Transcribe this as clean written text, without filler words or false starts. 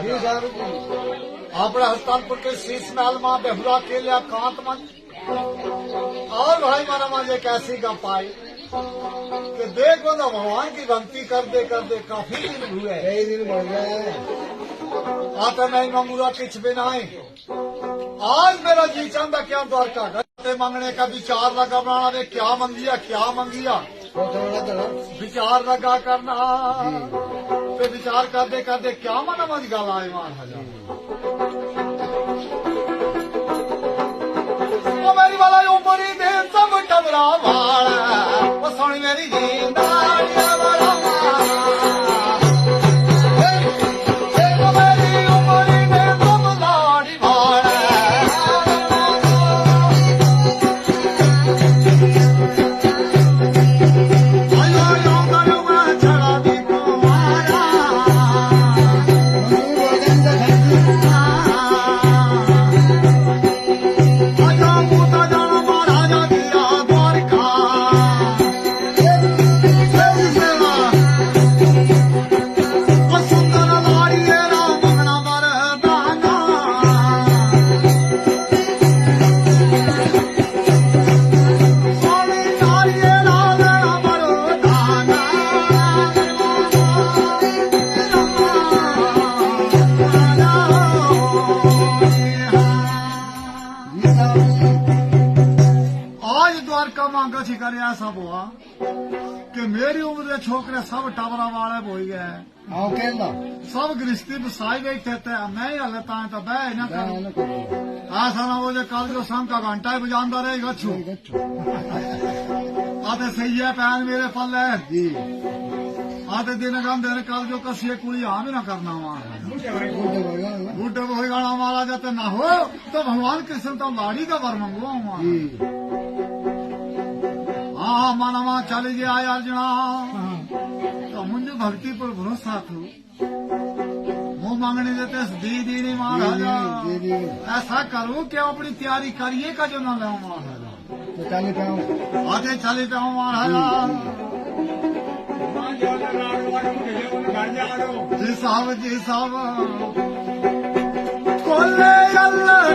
महाराज अपने हस्तानपुर के शीश महल मां बेहुरा के लिया कांत मन और भाई मारा मांझे कैसी गप आई कि देखो ना भगवान की भक्ति कर दे काफी दिन हुए, कई दिन बढ़ गए। आता नहीं मंगूरा किच बिनाए आज मेरा जी चाहता क्या द्वारका गए मांगने का विचार लगा बनाना वे क्या मंगिया विचार लगा करना पे विचार करते क्या मना मज गल आए महाराज वो मेरी वाला उमरी दे सब टबरा वाला वो सोनी मेरी जिंदाड़िया वाला सब हुआ कि मेरी उम्र के छोकरे सब टावरा वाले हो गए सब गृहस्थी बसाई गई थे मैं ही हले तो बह ना ऐसा ना वो जो कल जो संग का घंटा ही बजाता रहे गच्छू आते सही है पैन मेरे पल्ले आते दिन गम दिन कल जो कसी कुड़ी हाँ भी ना करना बूटे वही गाना मारा जाते ना हो तो भगवान कृष्ण तो लाड़ी का वर मंगवा हाँ मानवा चली गया अर्जुना तो मुझे भक्ति पर भरोसा थू मुंह मांगने देते दी नहीं महाराजा ऐसा करूँ क्या अपनी तैयारी करिए का जो न ले महाराजा आते चले पाऊँ महाराजा जी साहब कोले अल्लाह